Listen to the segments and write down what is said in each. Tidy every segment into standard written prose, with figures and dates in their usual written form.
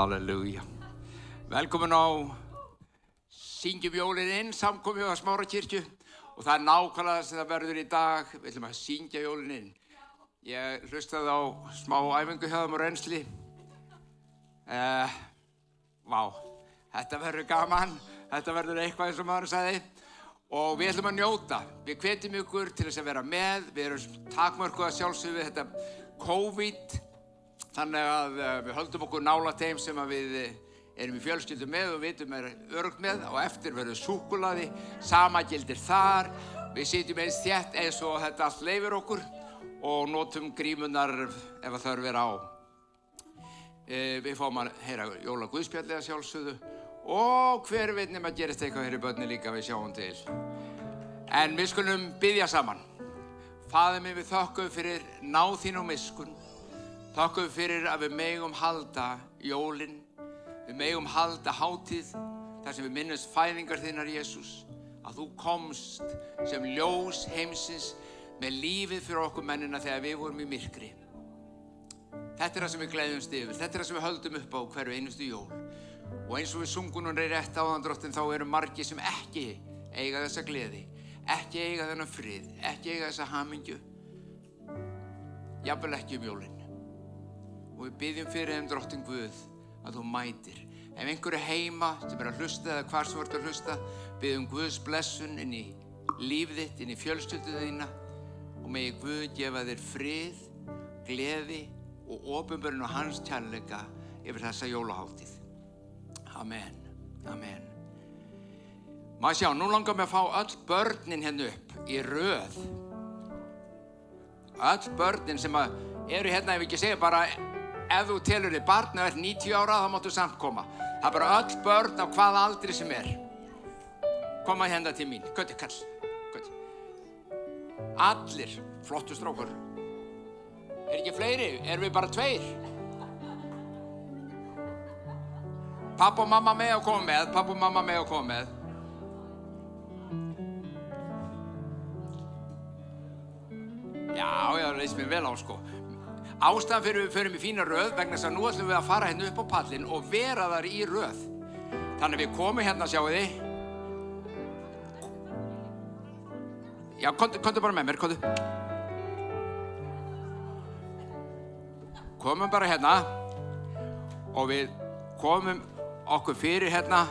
Halleluja. Velkomin á Syngjum jólin inn samkomu á Smárakirkju og það nákvæmlega sem það verður í dag. Við ætlum að syngja jólin inn. Ég hlustaði á smá æfingu hjá þeim á reynsli. Vá, þetta verður gaman. Þetta verður eitthvað eins og maður sagði. Og við ætlum að njóta. Við hvetjum ykkur til þess að vera með. Við erum takmörkuð að sjálfsögðu við þetta COVID. Þannig að við höldum okkur nálægt þeim sem að við erum í fjölskyldu með og vitum öruggt með og eftir verður súkkulaði, sama gildir þar. Við sitjum eins þétt eins og þetta allt leyfir okkur og notum grímunar ef að þörf er á. Við fáum að heyra jólaguðspjallið að sjálfsögðu og hver veit nema gerist eitthvað hér í börni líka við sjáum til. En við skulum biðja saman. Faðir minn, við þökkum fyrir náð þín og miskunn. Þakkum fyrir að við megum halda jólin, við megum halda hátíð þar sem við minnumst fæðingar þinnar, Jesús, að þú komst sem ljós heimsins með lífið fyrir okkur mennina þegar við vorum í myrkri. Þetta er það sem við gleðjumst yfir, þetta er það sem við höldum upp á hverju einustu jól. Og eins og við sungum núna rétt áðan drottin, þá eru margir sem ekki eiga þessa gleði, ekki eiga þennan frið, ekki eiga þessa hamingju, jafnvel ekki jólin. Og við biðjum fyrir þeim drottin Guð að þú mætir. Ef einhver heima sem að hlusta eða hvar sem að hlusta, biðjum Guðs blessun inn í lífið þitt, inn í fjölskyldu þína og megi Guð gefa þér frið, gleði og opinberun á hans kærleika yfir þessa jólahátíð. Amen. Amen. Maður sjá, nú langar mig að fá öll börnin hérna upp í röð. Öll börnin sem að eru hérna, ef ekki segja bara ef þú telur þig barn og ert 90 ára, þá máttu samt koma. Það bara öll börn á hvaða aldri sem er. Koma hérna til mín. Götti, kall. Götti. Allir. Flottu strákur. Ekki fleiri? Erum við bara 2? Pappa og mamma með að koma með. Pappa og mamma með að koma með. Já, það leist mér vel á, sko. Ástæðan fyrir við förum í fína röð vegna þess að nú ætlum við að fara hérna upp á pallinn og vera þar í röð. Þannig við komum hérna, sjáu þið. Já, komdu bara með mér, komdu. Komum bara hérna og við komum okkur fyrir hérna,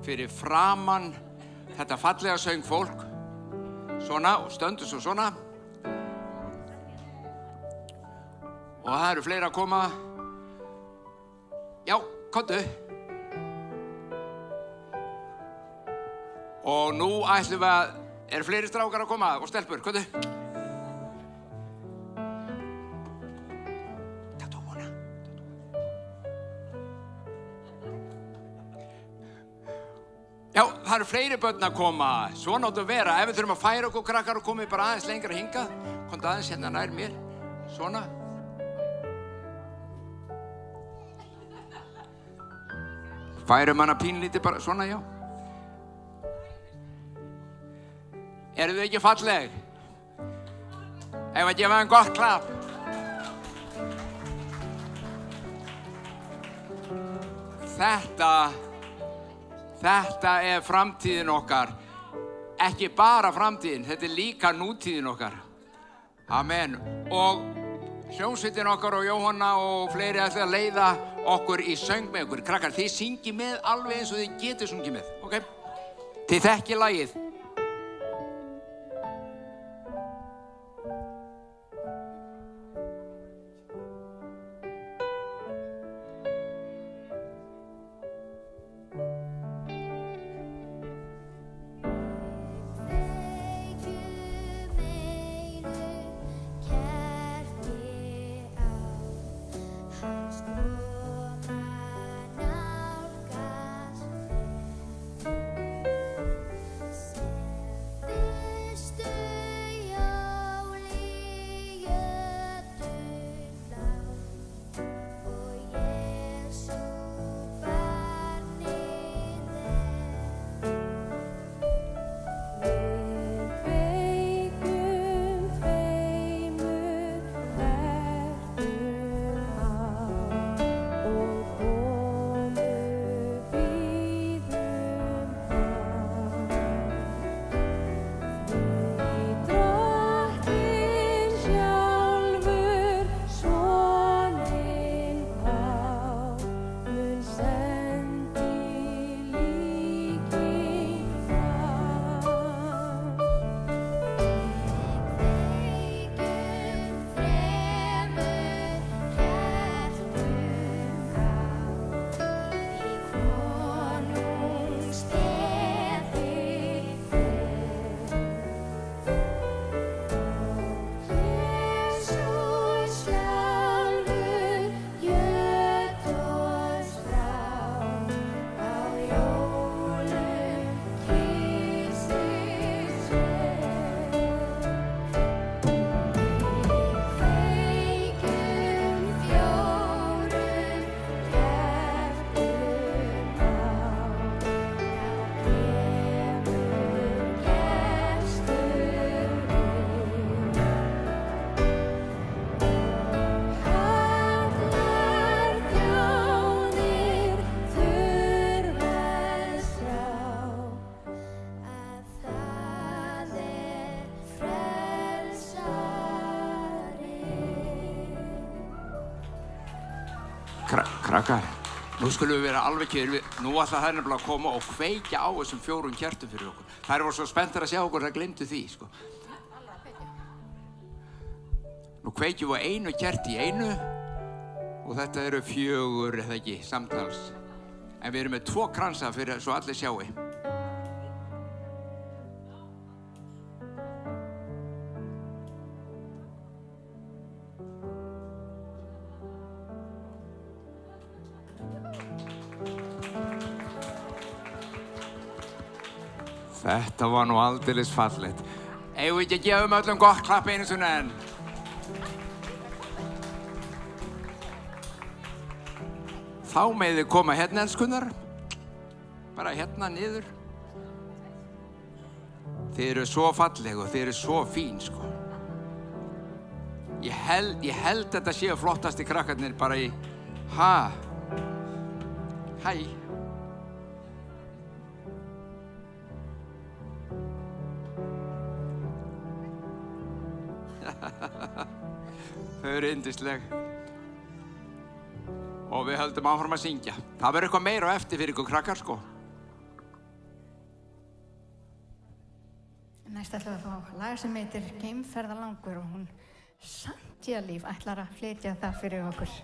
fyrir framan þetta fallega söngfólk. Svona, og stöndum svo svona. Og það eru fleiri að koma. Já, komdu. Og nú ætlum við að, eru fleiri strákar að koma og stelpur, komdu. Þetta vona. Já, það eru fleiri börn að koma. Svona áttu að vera. Ef við þurfum að færa okkur krakkar og komið bara aðeins lengra hingað, komdu aðeins hérna nær mér. Svona. Færum hana pínlítið bara, svona, já. Eru þau ekki falleg? Ef að gefa þeim gott klapp. Þetta er framtíðin okkar. Ekki bara framtíðin, þetta er líka nútíðin okkar. Amen. Og hljómsveitin okkar og Jóhanna og fleiri ætla að leiða okkur í söng með okkur. Krakkar, þið syngið með alveg eins og þið getið sungið með, ok? Þið þekkið lagið. Nálgast mig. Krakkar, nú skulum við vera alveg kyrr. Nú ætla þær nefnilega að koma og kveikja á þessum 4 kertum fyrir okkur. Þær voru svo spenntar að sjá okkur, það gleymdu því, sko. Nú kveikjum við einu kerti í einu og þetta eru 4, eða ekki, samtals. En við erum með 2 kransa fyrir svo allir sjáu. Þetta var nú aldeilis fallegt. Eigum við ekki að gefa öllum gott klapp einu sinni enn? Þá megið þið koma hérna, elskunnar. Bara hérna niður. Þið eru svo falleg og þið eru svo fín, sko. Ég held þetta séu flottasti krakkarnir bara í... Hæ. Þau eru yndisleg. Og við höldum áfram að syngja. Það verður eitthvað meira á eftir fyrir ykkur krakkar, sko. Næst ætlum við að fá lag sem heitir Geimferðalangur og hún Santjalíf ætlar að flytja það fyrir okkur.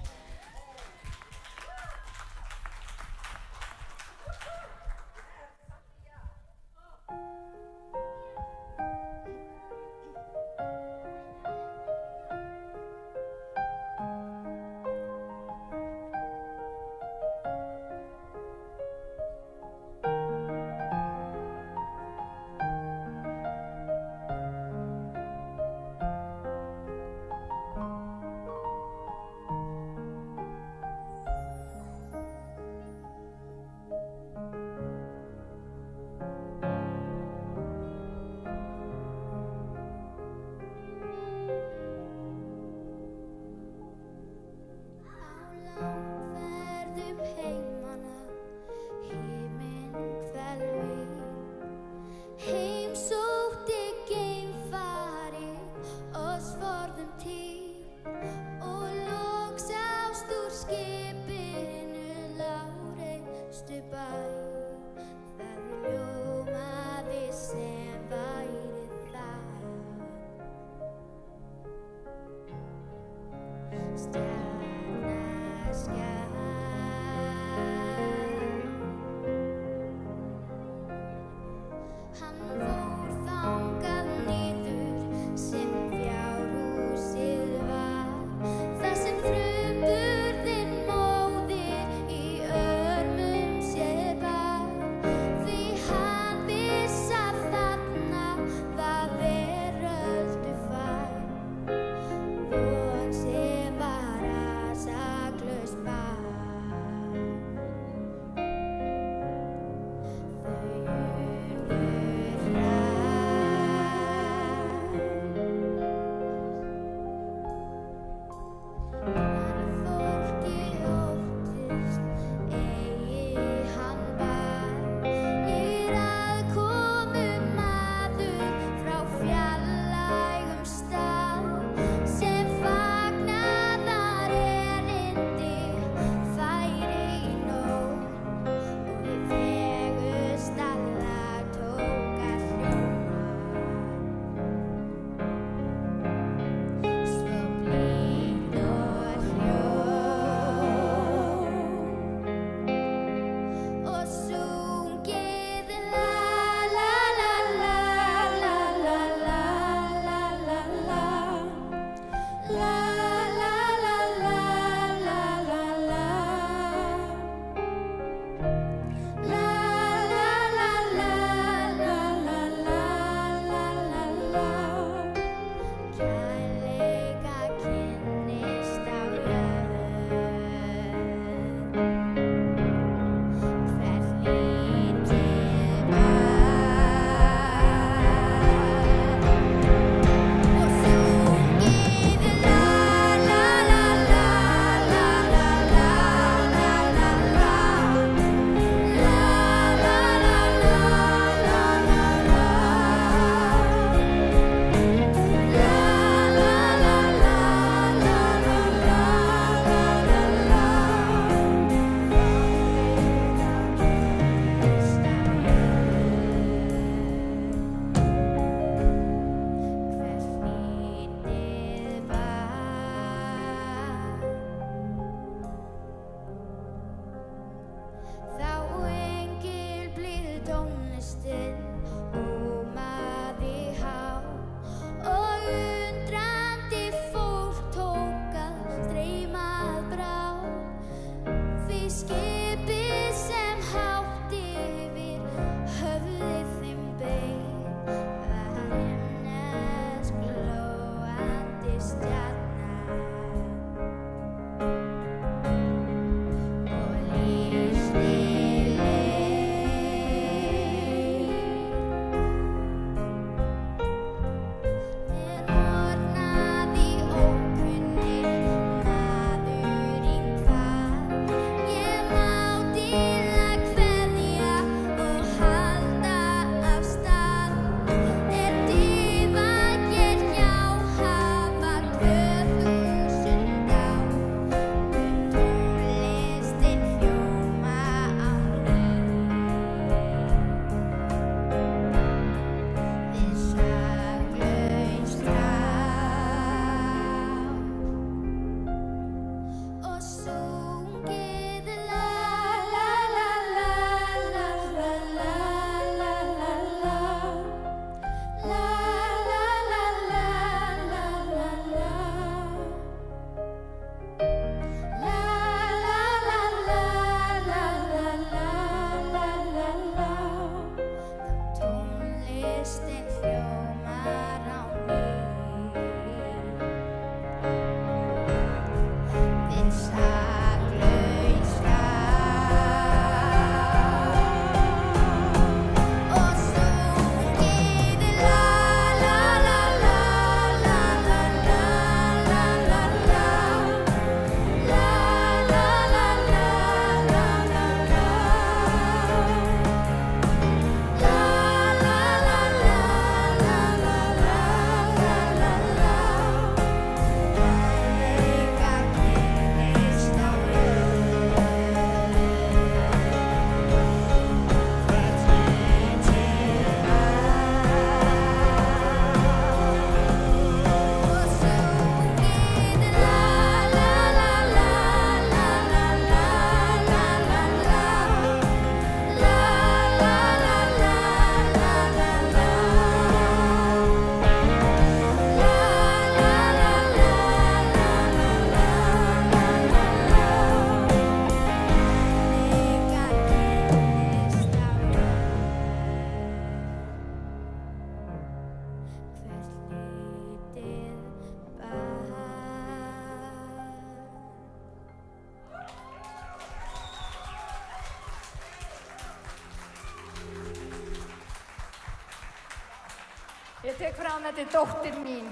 Ég tek fram þetta er dóttir mín.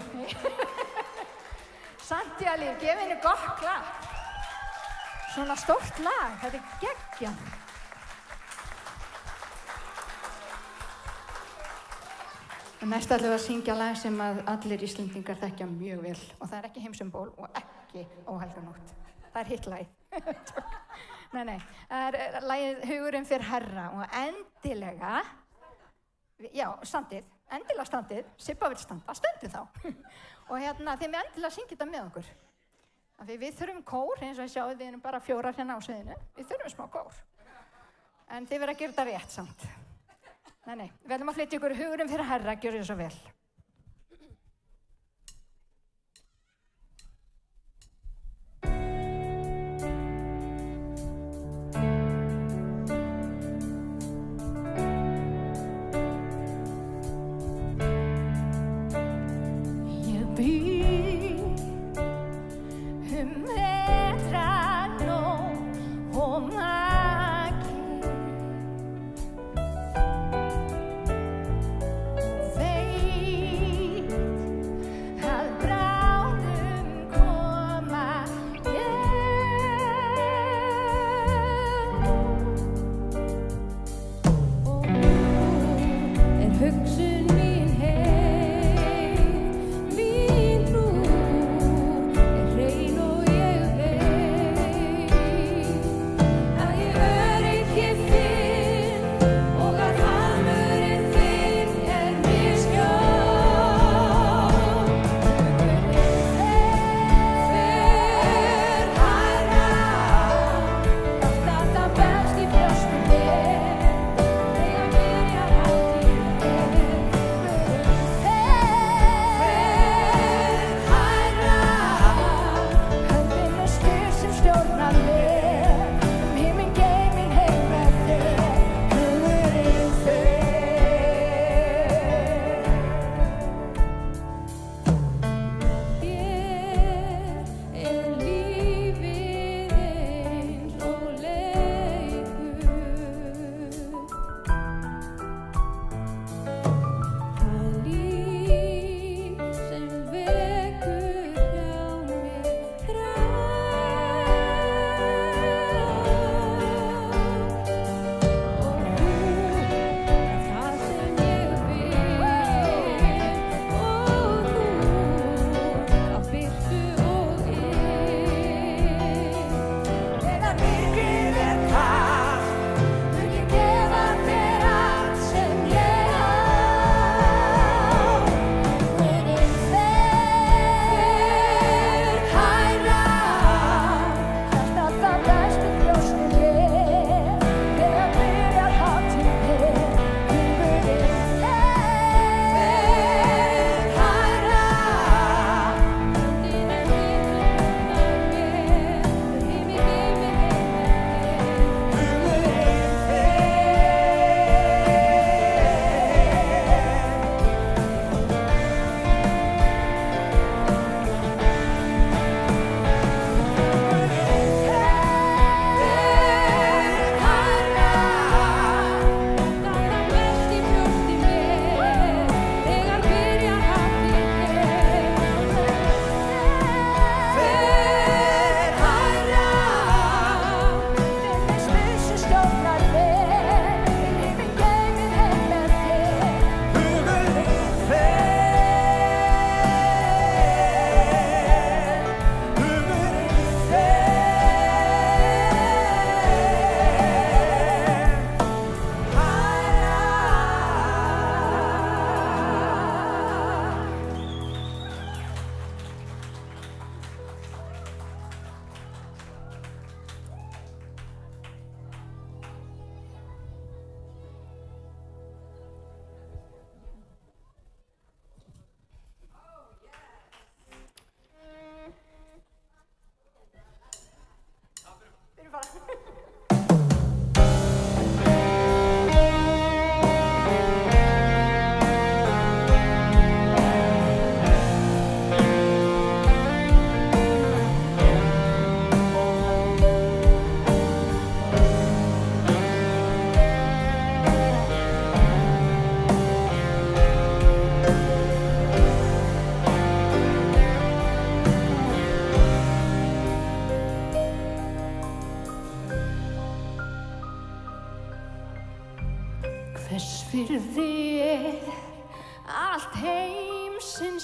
Santía Líf, gef henni gott klapp. Svona stórt lag, þetta er geggjað. Næst ætlum við að syngja lag sem að allir Íslendingar þekkja mjög vel og það er ekki Heimssymbol og ekki Óhelganótt. Það er hitt lagið. Nei, það er lagið Hugurinn fyrir Herra og endilega, já, standið, endilega standið, Sibba vill standa, stöndið þá. Og þið með endilega syngja þetta með okkur. Af því við þurfum kór, eins og ég sjáðu, við erum bara 4 hérna á sviðinu. Við þurfum smá kór. En þið verða að gera þetta rétt samt. Nei, við ætlum að flytja ykkur Hugurinn fyrir Herra, gjörðu þið svo vel.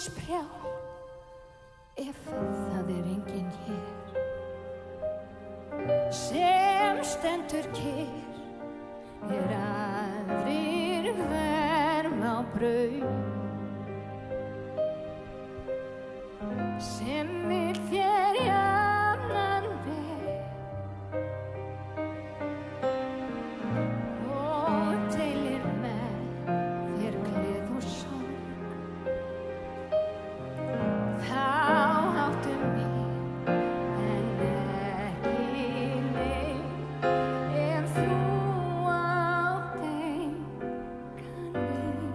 aðeins prjál ef það enginn hér sem stendur kyrr aðrir verm á braut sem vill þér jafnan veg og deilir með þér gleð og sorg. Þá áttu mig en ekki mig ef þú átt engan vin.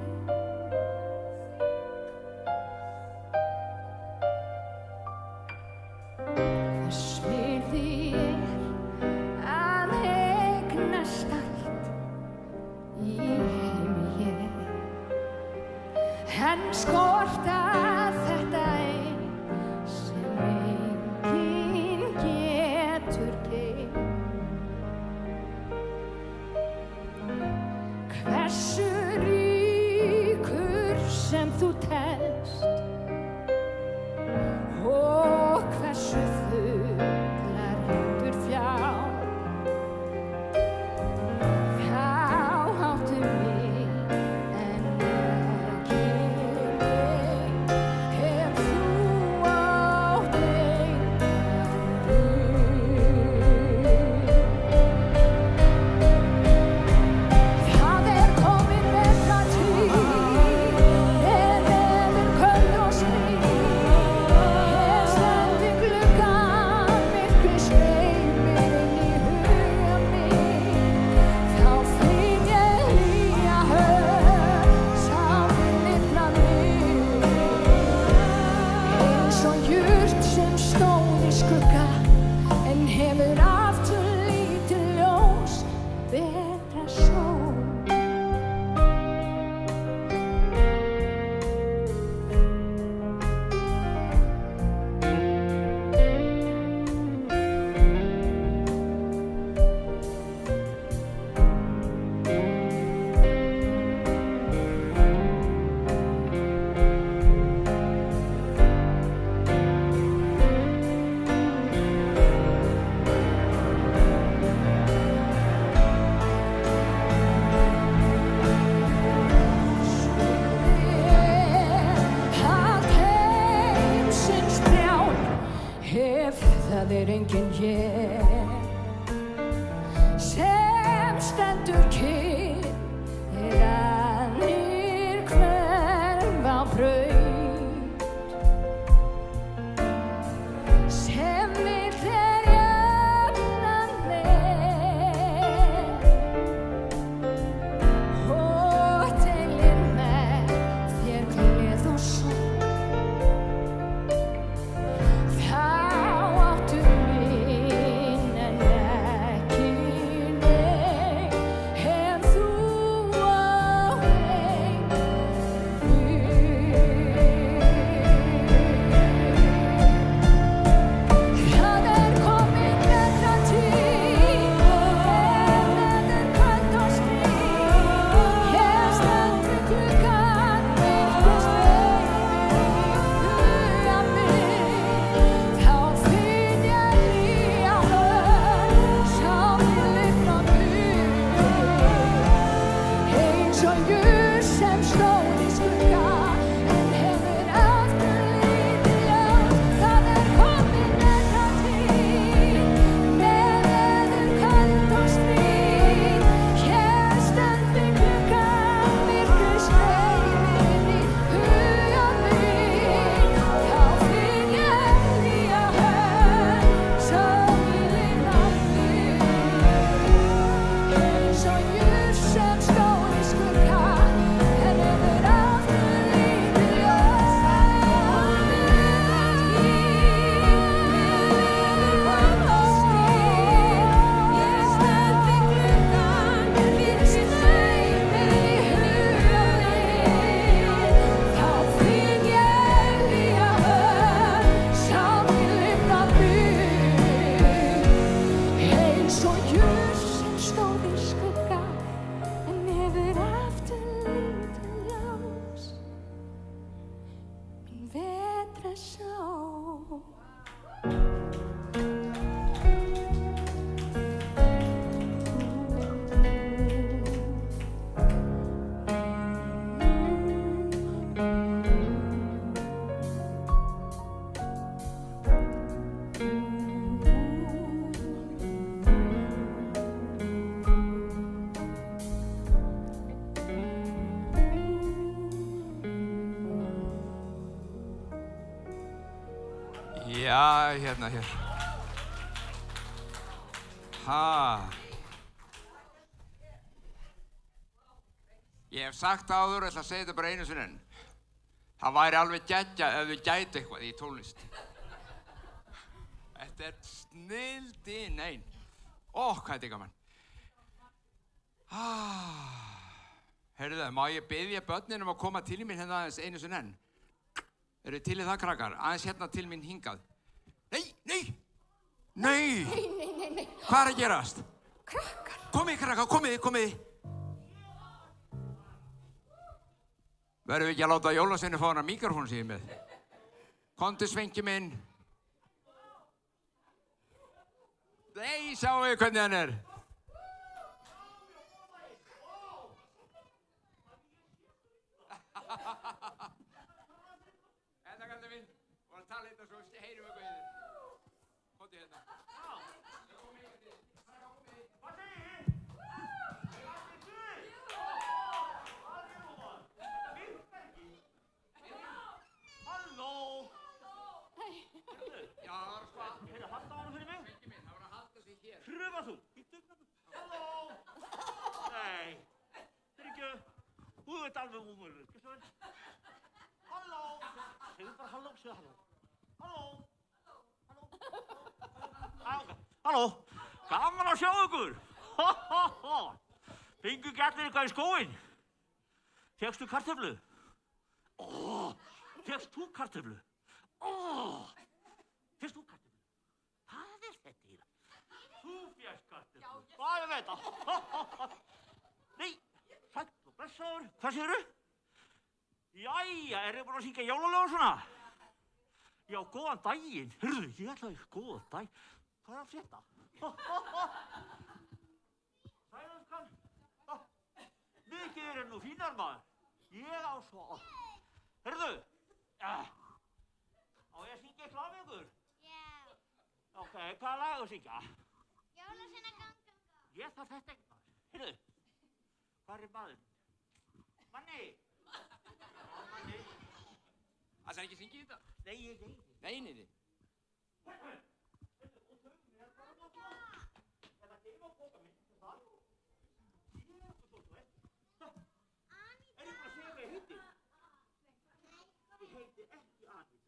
Hvers virði að eignast allt í heimi hér en skorta þetta ein sem enginn getur geymt. Hversu ríkur sem þú telst og hversu fullar hendur þjár, þá áttu mig en ekki mig ef þú átt engan vin. Það komin vetrartíð en veður köld og stríð. Ég stend við gluggann, myrkrið streymir inn í huga minn. Þá finn ég hlýja hönd, sárið lifnar niður. Eins og jurt sem stóð í skugga en hefur aftur lítið ljós, vetrarsól. Að heimsins brjál ef það enginn hér sem stendur kyrr aðrir hverfa á braut sem vill þér jafnan veg og deilir með þér gleð og sorg. Þá áttu mig en ekki mig ef þú átt engan vin. sjá. Já, hérna hér. Ég hef sagt áður, ég ætla að segja þetta bara einu sinni enn. Það væri alveg geggjað ef þið gætu eitthvað í tónlist. Þetta er snilldin ein. Hvað þetta er gaman. Heyrðu, má ég biðja börnin að koma til mín hérna aðeins einu sinni enn? Eru til í það, krakkar? Aðeins hérna til mín hingað. Nei! Hvað er að gerast? Krakkar. Komið, krakkar, komið. Verðum við ekki að láta Jólasveinu fá hana míkrofón sem ég er með? Komdu, Svenki minn. Nei, sjáu við hvernig hann er. Þetta kallar minn, voru að tala hérna svo heyrum við eitthvað í þér. Komdu hérna. Pröfa þú. Halló. Nei. Fyrirgefðu. Þú ert alveg ómögulegur. Halló. Segðu bara halló, segðu halló. Halló. Gaman að sjá ykkur. Fengu ekki allir eitthvað í skóinn? Fékkstu kartöflu? Fékkst þú kartöflu? Fékkst þú kartöflu? Hvað er þetta í það? Þú fékkst kartöflu. Hvað er þetta? Nei, sæll og blessaður. Hvað segirðu? Jæja, eru þið búin að syngja jólalög og svona? Já, góðan daginn. Hörðu, ég ætlaði góðan dag. Hvað er að frétta? Sælanskan. Mikið er nú fínar maður. Ég á svo. Hörðu. Á ég að syngja eitthvað af ykkur? Já. Ok, hvaða lag að syngja? Jólasveina ganga. Ég þarf þetta ekki maður. Heyrðu, hvað er maður? Manni! Manni! Það er ekki syngið þetta? Nei. Nei. Þetta kemur á bóka minn, það. Ég er ekki svo veist. Er ég bara að segja hvað ég heiti? Ég heiti ekki Anita.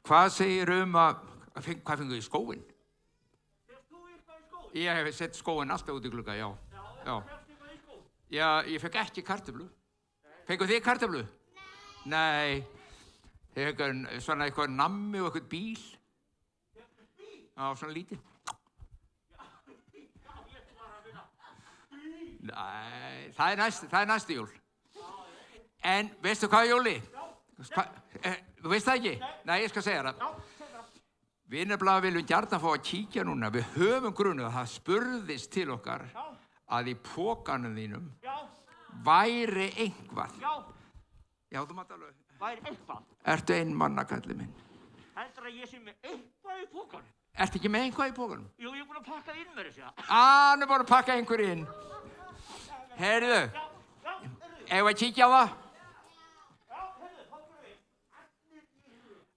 Hvað segir að, hvað fengu í skóinn? Fyrst þú eitthvað í skóinn? Ég hef sett skóinn alltaf út í glugga, já. Já. Fyrst eitthvað í skóinn? Já, ég fekk ekki kartöflu. Fengu þið kartöflu? Nei. Þið fekk svona eitthvað nammi og eitthvað bíl. Já, svona lítið. Nei, það er næstu jól. En veistu hvað, Jóli? Þú veist það ekki? Nei, ég skal segja það. Við nefnilega viljum gjarnan fá að kíkja núna. Við höfum grunni að það spurðist til okkar að í pokanum þínum væri einhvað. Já, þú mátt alveg. Væri eitthvað? Ertu einmanna, kallið minn? Heldur að ég sé með eitthvað í pokanum? Ertu ekki með einhvað í pokanum? Jú, ég er búin að pakka inn með þessu. Hann er búin að pakka einhver inn. Heyrðu, eigum við að kíkja á það?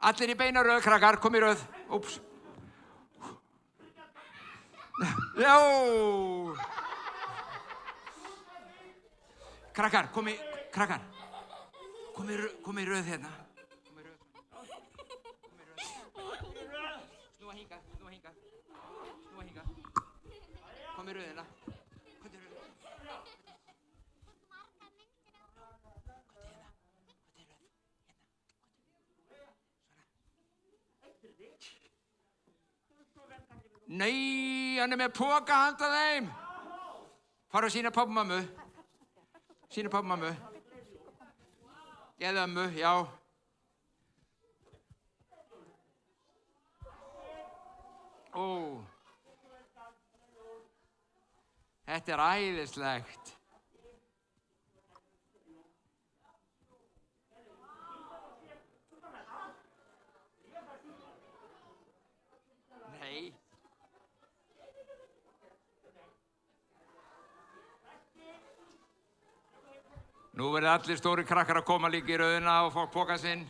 Allir í beina röð, krakkar, kom í röð. Úps. Já. Krakkar, kom í röð hérna. Snúa hingað. Kom í röðina. Nei, hann er með poka handa þeim. Fara að sýna pabba og mömmu. Eða ömmu, já. Ó. Þetta er æðislegt. Nei. Nú verður allir stóri krakkar að koma líka í röðina og fá poka sinn.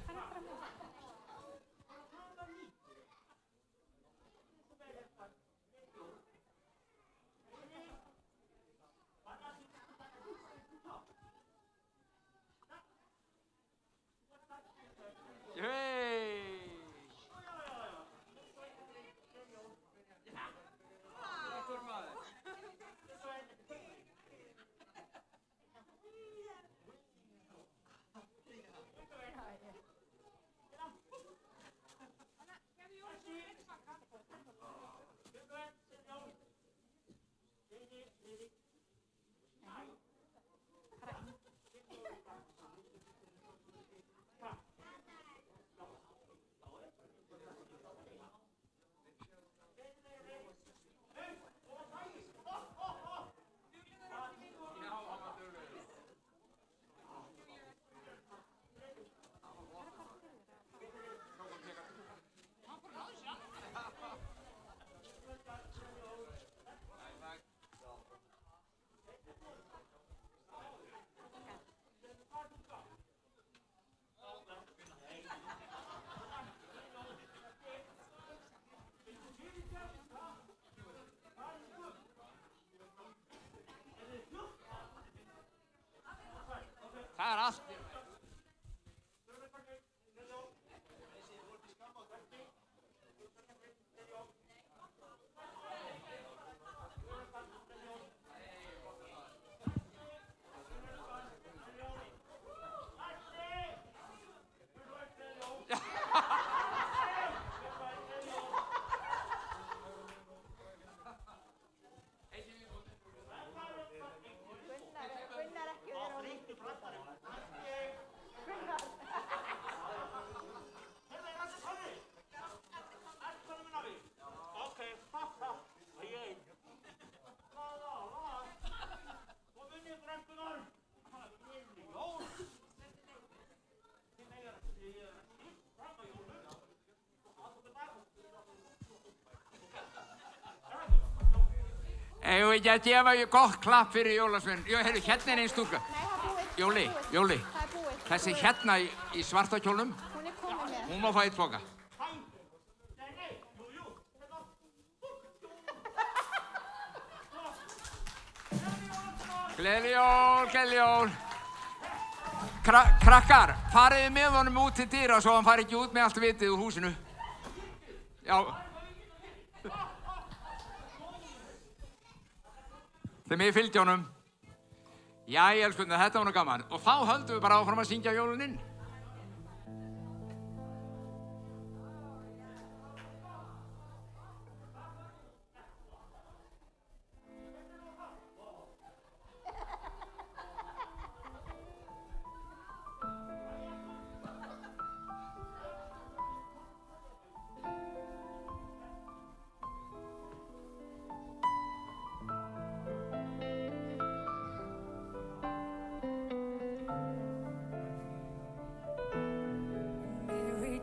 Það er allt. Eigum við ekki að gefa gott klapp fyrir jólasvein. Heyrðu, hérna er ein stúlka. Nei, það er búið. Jóli. Það er búið. Þessi hérna í svarta kjólnum, Hún er komin með. hún má fá eitt poka. Gleðileg jól. Krakkar, fariði með honum út til dyra svo hann fari ekki út með allt vitið úr húsinu. Já. Þið megið fylgja honum. Jæja, elskunni, þetta var nú gaman. Og þá höldum við bara áfram að syngja jólin inn.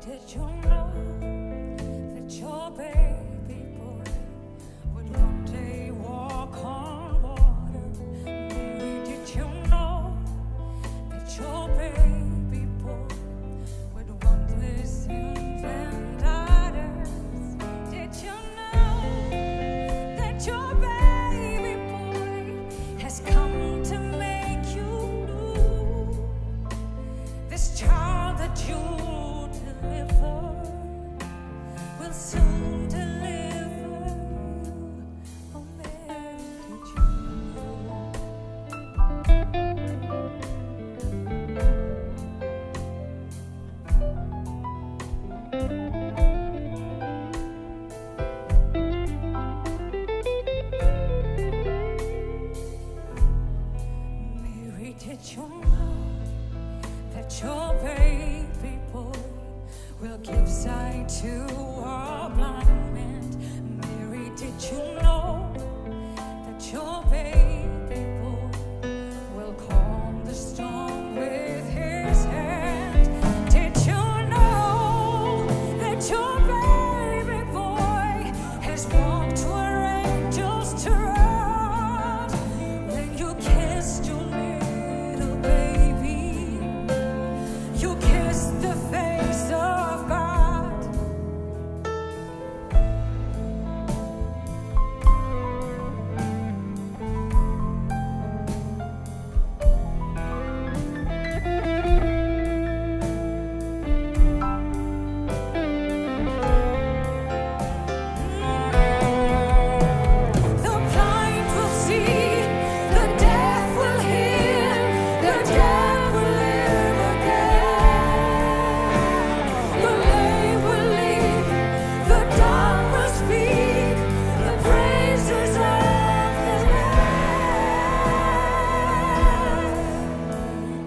Did you know that your baby boy would one day walk on water? Mary, did you know that your baby boy would one day sing them daughters? Did you know that your baby boy has come to make you new? This child that you will soon deliver. Oh, Mary, did you know? Mary, did you know that your baby boy will give sight to our blind men? Mary, did you know that your baby boy will calm the storm with his hand? Did you know that your baby boy has walked where angels trod? When you kissed your little baby, you kissed the face of God. The blind will see, the deaf will hear, the dead will live again. The lame will leap, the dumb will speak, the praises of His name.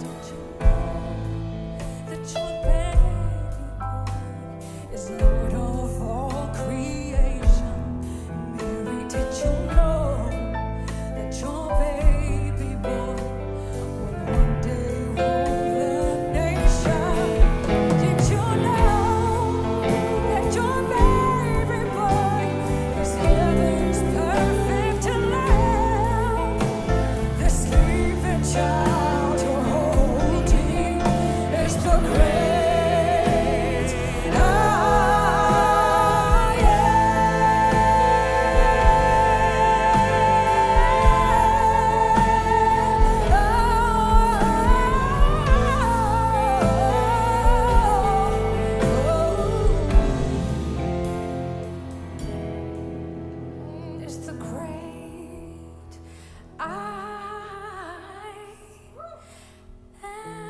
Don't you know that your baby boy is Lord of all creation? Mary, did you know that your baby boy will one day rule the nation? Did you know that your baby boy is heaven's perfect lamb? The sleeping child you're holding is the great I am. It's the great I am.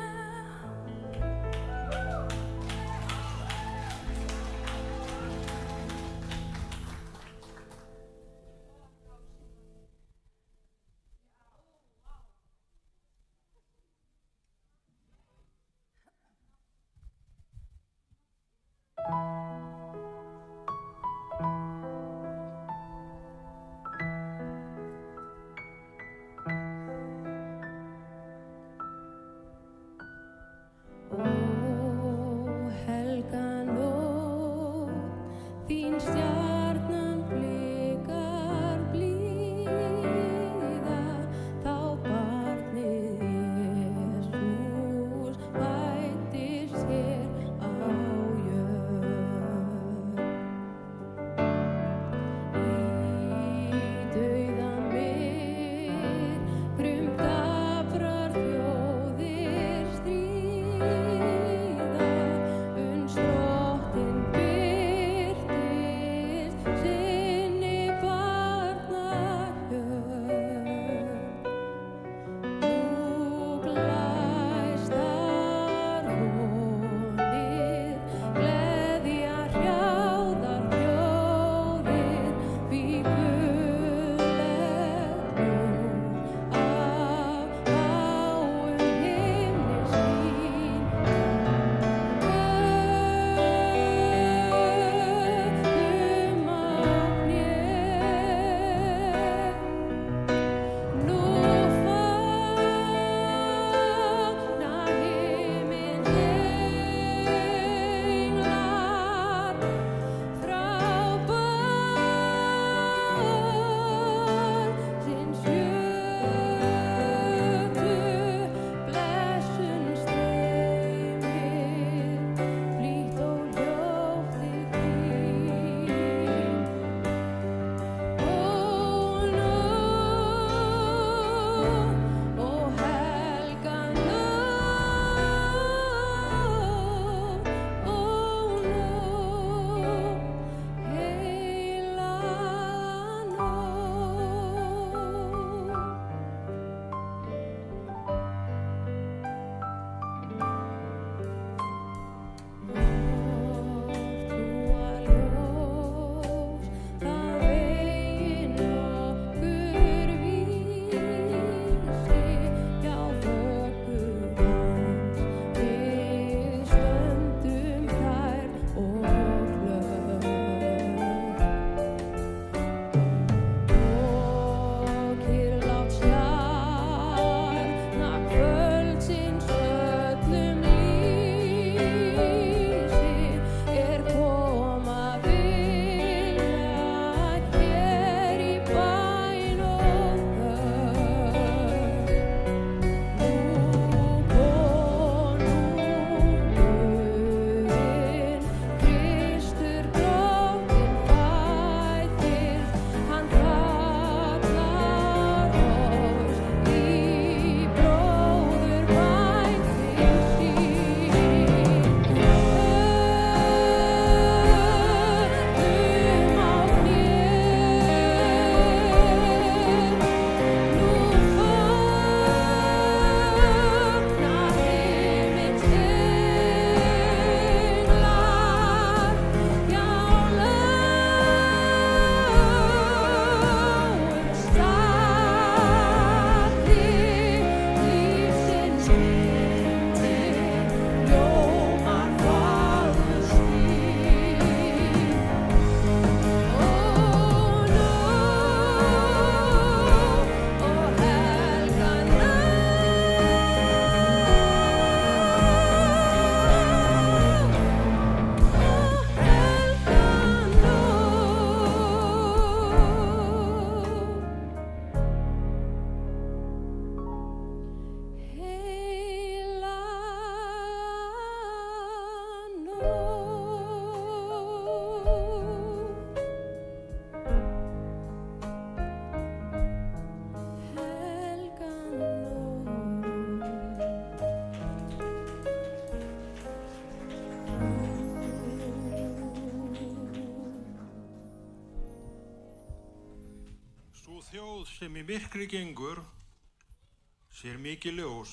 þjóð sem í myrkri gengur, sér mikið ljós.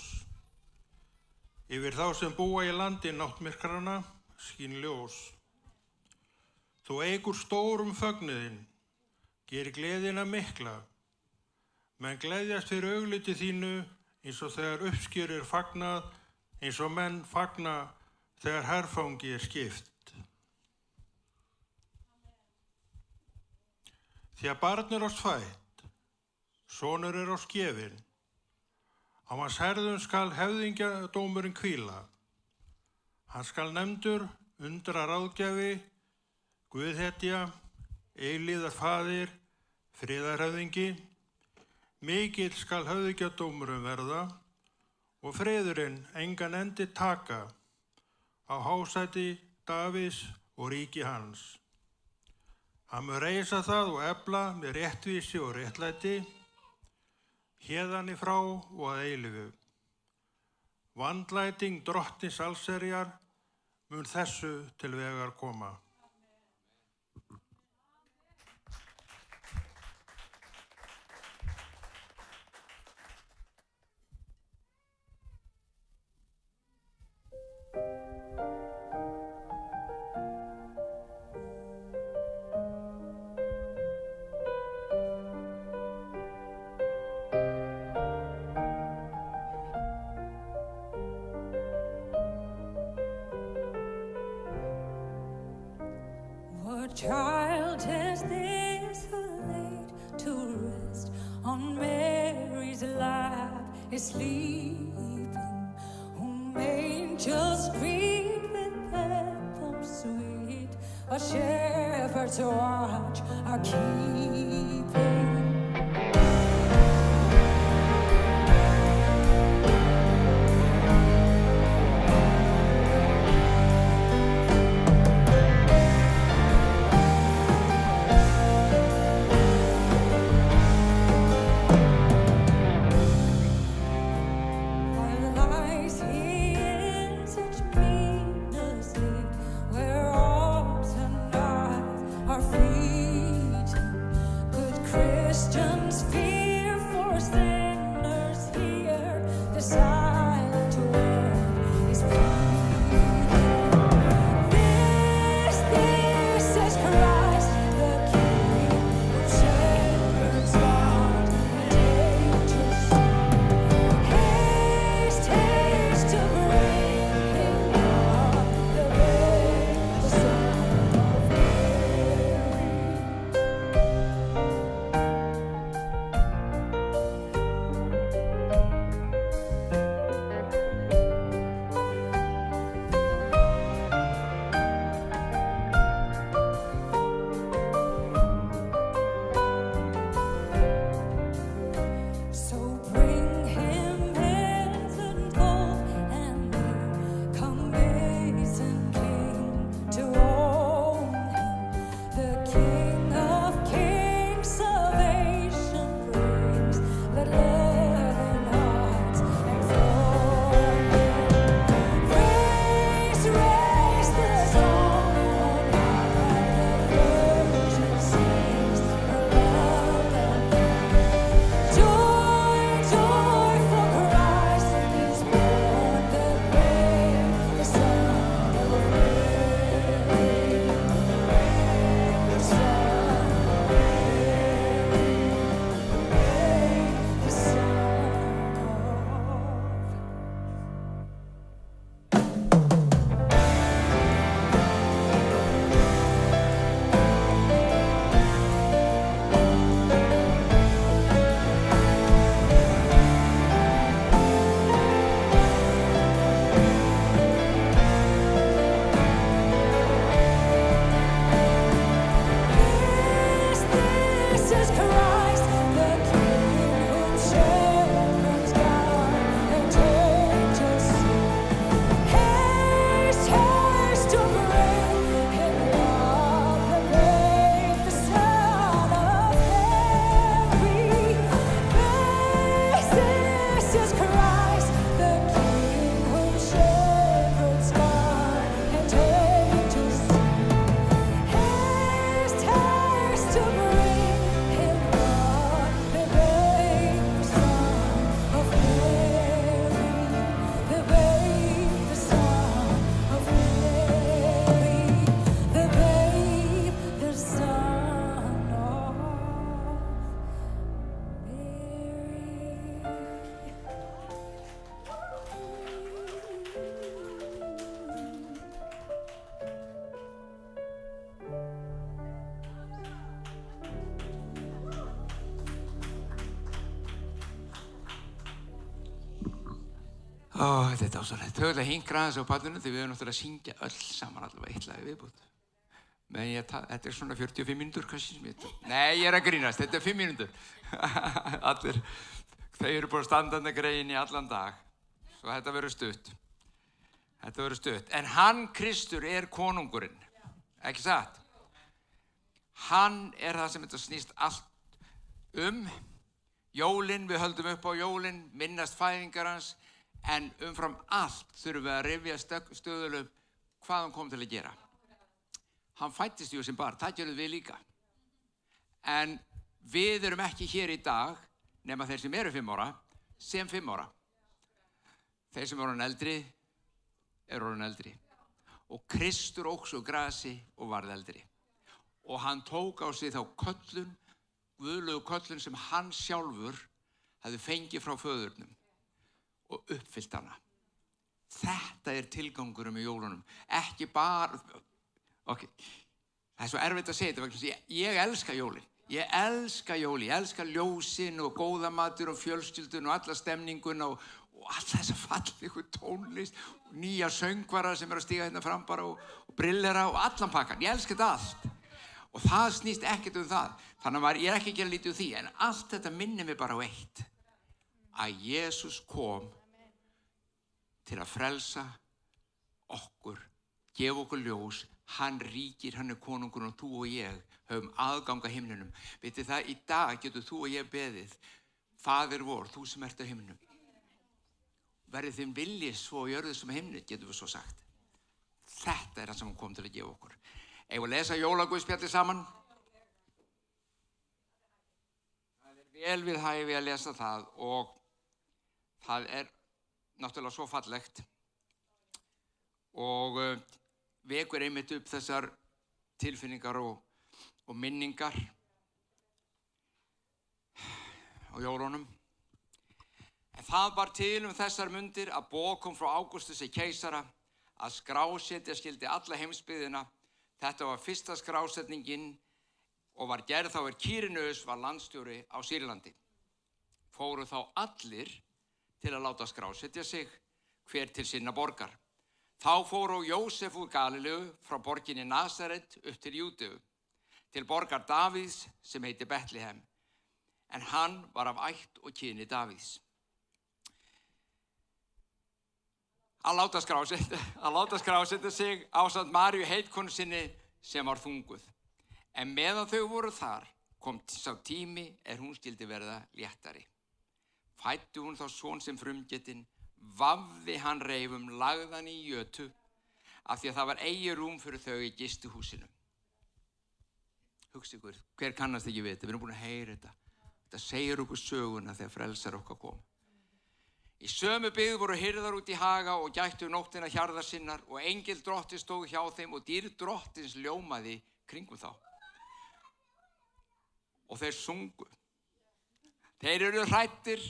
Yfir þá sem búa í landi náttmyrkrana skín ljós. Þú eigur stórum fögnuðinn, gerir gleðina mikla. Menn gleðjast fyrir augliti þínu eins og þegar uppskjör fagnað, eins og menn fagna þegar herfangi skipt. Því að barn oss fætt, sonur oss gefinn, á hans herðum skal höfðingjadómurinn hvíla. Hann skal nefndur undra ráðgjafi, Guðhetja, eilíðar faðir, friðarhöfðingi. Mikill skal höfðingjadómurinn verða og friðurinn engan endi taka á hásæti Davíðs og ríki hans. Hann mun reisa það og efla með réttvísi og réttlæti, héðan í frá og að eilífu. Vandlæting drottins allsherjar mun þessu til vegar koma. What child is this who laid to rest on Mary's lap is sleeping, whom angels greet with anthems sweet, a shepherd's watch are keeping. To bring him Þetta er dásalegt. Þau ætla að hinkra aðeins á pallinu því við erum náttúrulega að syngja öll saman allavega eitt lag í viðbót. Men þetta er svona 45 mínútur kannski. Nei, ég er að grínast. Þetta er 5 mínútur. Allir, þau eru búin að standa þarna greiðin í allan dag. Svo þetta verður stutt. Þetta verður stutt. En hann, Kristur, er konungurinn. Ekki satt? Hann er það sem þetta snýst allt Jólin, við höldum upp á jólin, minnast fæðingar hans, en umfram allt þurfum við að rifja stöðulega hvað hann kom til að gera. Hann fæddist jú sem barn, það gerðum við líka. En við erum ekki hér í dag, nema þeir sem eru 5 ára, sem 5 ára. Þeir sem eru orðin eldri, eru orðin eldri. Og Kristur óx úr grasi og varð eldri. Og hann tók á sig þá köllun, guðlegu köllun sem hann sjálfur hafði fengið frá föðurnum og uppfyllt hana. Þetta er tilgangurum í jólunum. Ekki bara, það er svo erfitt að segja þetta vegna þess að ég elska jólin. Ég elska jólin, ég elska ljósin og góða matur og fjölskyldun og alla stemninguna og alla þessa fallegu tónlist og nýja söngvara sem eru að stíga hérna fram bara og brillera og allan pakkan. Ég elska þetta allt. Og það snýst ekkert það. Þannig að ég er ekki að gera lítið úr því, en allt þetta minnir mig bara á eitt. Að Jesús kom til að frelsa okkur, gefa okkur ljós, hann ríkir, hann er konungur og þú og ég höfum aðgang að himninum. Vitið það, í dag getur þú og ég beðið, Faðir vor, þú sem ert á himninum. Verði þinn vilji svo á jörðu sem himni, getum við svo sagt. Þetta er það sem hann kom til að gefa okkur. Eigum við að lesa jólaguðspjallið saman? Það er vel við hæfi að lesa það og það er náttúrulega svo fallegt og vekur einmitt upp þessar tilfinningar og minningar á jólunum. En það bar til þessar mundir að boð kom frá Ágústusi keisara að skrásetja skyldi alla heimsbyggðina. Þetta var fyrsta skrásetningin og var gerð þá Kýrinus var landstjóri á Sýrlandi. Fóru þá allir til að láta skrásetja sig, hver til sinna borgar. Þá fóru Jósef úr Galileu frá borginni Nasaret upp til Júdeu, til borgar Davíðs sem heiti Betlehem, en hann var af ætt og kyni Davíðs. Að láta skrásetja sig ásamt Maríu heitkonu sinni sem var þunguð. En meðan þau voru þar kom sá tími hún skyldi verða léttari. Fæddi hún þá son sem frumgetinn, vafði hann reifum, lagði hann í jötu, af því að það var eigi rúm fyrir þau í gistihúsinu. Hugsið ykkur, hver kannast ekki við þetta? Við erum búin að heyra þetta. Þetta segir okkur söguna þegar frelsar okkar kom. Í sömu byggð voru hirðar út í haga og gættu nóttina hjarðar sinnar og engill drottins stóð hjá þeim og dýrð drottins ljómaði kringum þá. Og þeir sungu. Þeir eru hræddir,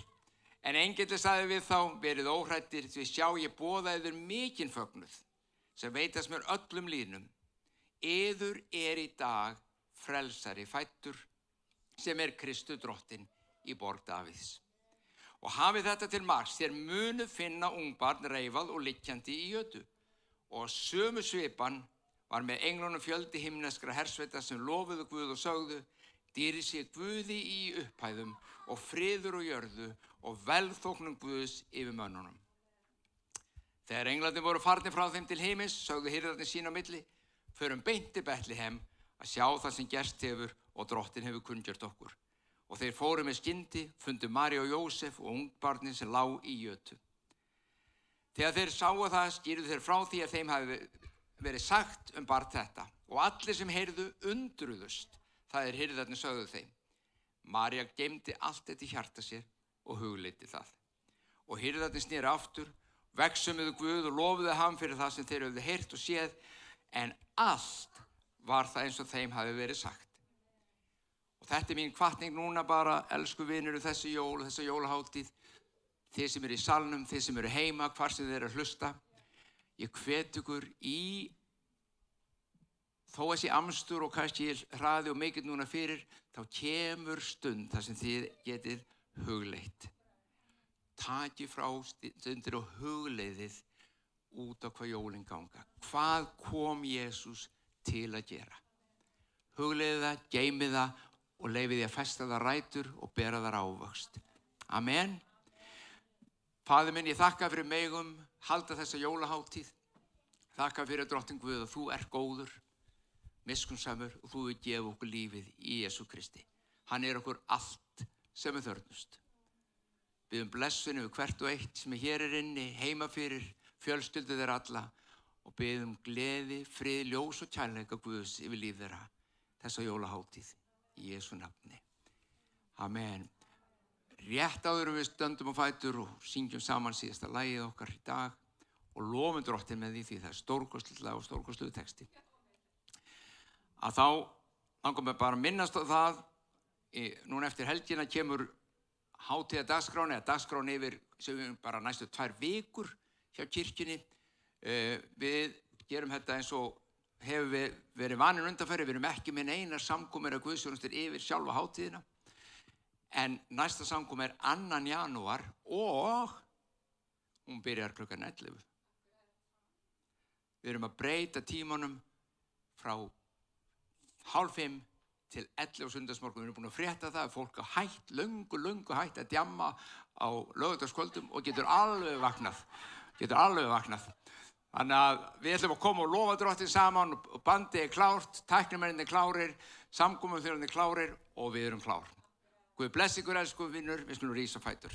en engillinn sagði við þá, verið óhræddir, því sjá ég boða yður mikinn fögnuð, sem veitast mér öllum lýðnum. Yður er í dag frelsari fæddur, sem er Kristur drottinn í borg Davíðs. Og hafið þetta til marks, þér munu finna ungbarn reifað og liggjandi í jötu. Og sömu svipan var með englunum fjöldi himneskra hersveita sem lofuðu Guð og sögðu, dýri sé Guði í upphæðum og friður og jörðu og velþóknun Guðs yfir mönnunum. Þegar englarnir voru farnir frá þeim til himins, sögðu hirðarnir sín á milli, förum beint til Betlehem að sjá það sem gerst hefur og drottinn hefur kunngjört okkur. Og þeir fóru með skyndi, fundu Maríu og Jósef og ungbarnið sem lá í jötu. Þegar þeir sáu það, skýrðu þeir frá því að þeim hafi verið sagt barn þetta. Og allir sem heyrðu undruðust, það hirðarnir sögðu þeim. María geymdi allt þetta í hjarta sér og hugleiddi það. Og hirðarnir snéru aftur, vegsumuðu Guð og lofuðu hann fyrir það sem þeir höfðu heyrt og séð, en allt var það eins og þeim hafi verið sagt. Og þetta mín hvatning núna bara, elsku vinur, þessi jól, þessa jólahátíð, þið sem eru í salnum, þið sem eru heima, hvar sem þið eru að hlusta. Ég hvet ykkur í, þó að sé amstur og kannski hraði og mikill núna fyrir, þá kemur stund þar sem þið getið hugleitt. taki frá stundir og hugleiðið út á hvað jólin ganga. Hvað kom Jesús til að gera? Hugleiðið það, geymið það og leyfið því að festa það rætur og bera þar ávöxt. Amen. Faðir minn, ég þakka fyrir megum, halda þessa jólahátíð. Þakka fyrir Drottinn Guð að þú ert góður, miskunnsamur og þú vil gefa okkur lífið í Jesú Kristi. Hann okkur allt sem við þörfnumst. Biðjum blessun yfir hvert og eitt sem hér inni, heima fyrir, fjölskyldu þeirra alla og biðjum gleði, frið, ljós og kærleika Guðs yfir líf þeirra þessa jólahátíð í Jesú nafni. Amen. Rétt áður við stöndum á fætur og syngjum saman síðasta lagið okkar í dag og lofum Drottinn með því það stórkostlegt lag og stórkostlegur texti. Að þá langar mig bara að minnast á það, núna eftir helgina kemur hátíðardagskrán eða dagskráin yfir sem við bara næstu 2 vikur hjá kirkjunni. Við gerum þetta eins og hefur við verið vanir undanfæri, við erum ekki með eina samkomur eða guðsþjónustur yfir sjálfa hátíðina. En næsta samkoma 2. janúar og hún byrjar klukkan 11. Við erum að breyta tímanum frá 4:30 til 11 á sunnudagsmorgun. Við erum búin að frétta það að fólk er hætt, löngu hætt að djamma á laugardagskvöldum og getur alveg vaknað. Þannig að við ætlum að koma og lofa Drottinn saman og bandið klárt, tæknimennirnir klárir, samkomuþjóðarnir klárir og við erum klár. Guð blessi ykkur, elsku vinnur, við skulum rísa á fætur.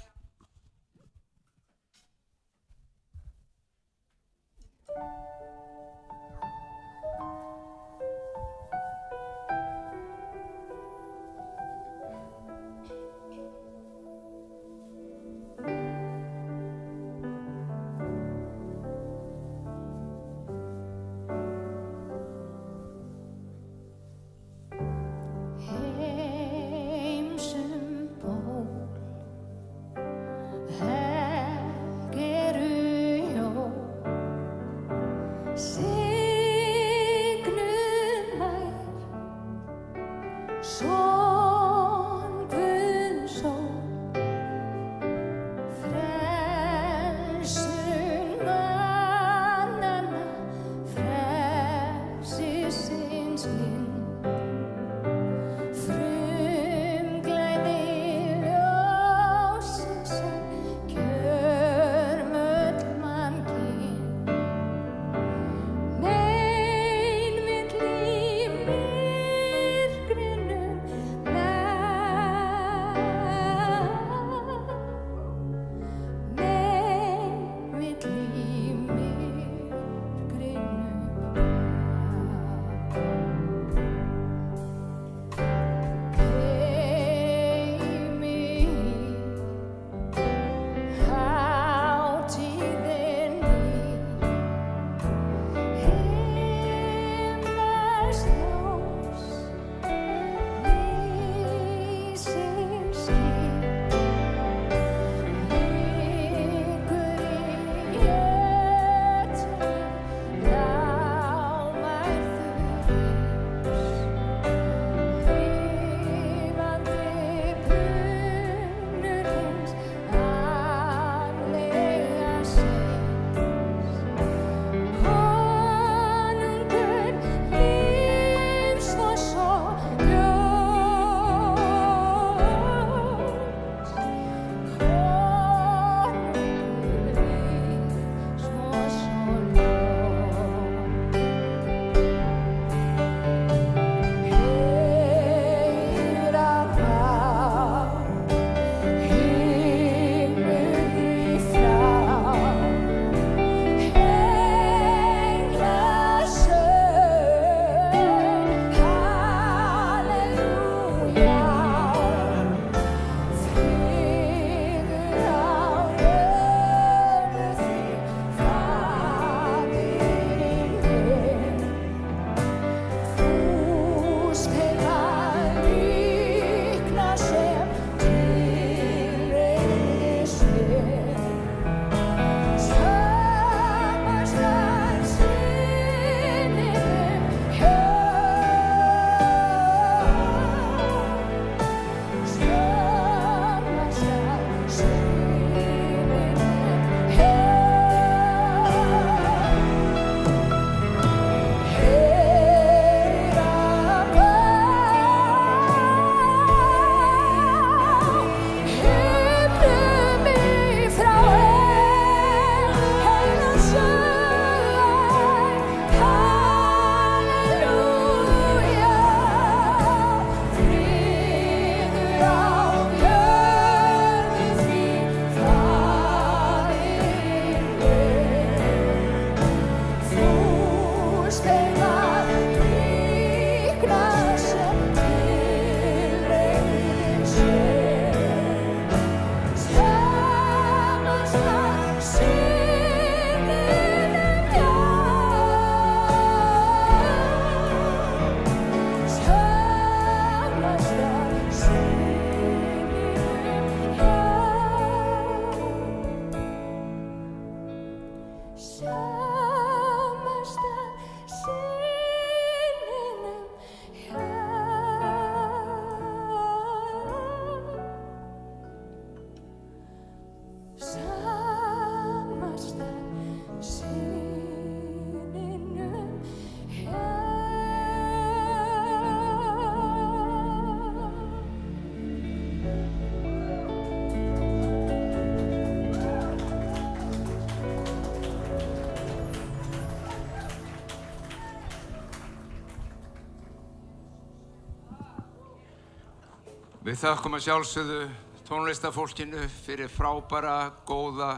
Við þökkum að sjálfsögðu tónlistarfólkinu fyrir frábæra, góða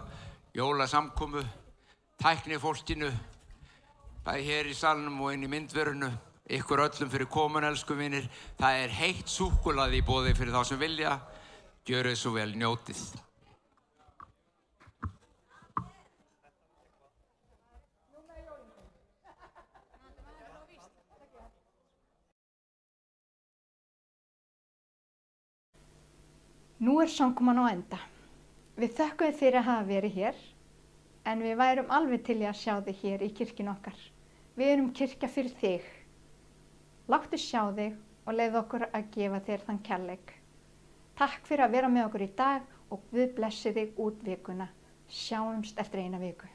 jólasamkomu, tæknifólkinu, bæði hér í salnum og inn í myndverunu, ykkur öllum fyrir komun, elsku vinir. Það er heitt súkkulaði í boði fyrir þá sem vilja. Gjörið svo vel, njótið. Nú er samkoman á enda. Við þökkum þér fyrir að hafa verið hér, en við værum alveg til í að sjá þig hér í kirkjunni okkar. Við erum kirkja fyrir þig. Láttu sjá þig og leyfðu okkur að gefa þér þann kærleik. Takk fyrir að vera með okkur í dag og Guð blessi þig út vikuna. Sjáumst eftir eina viku.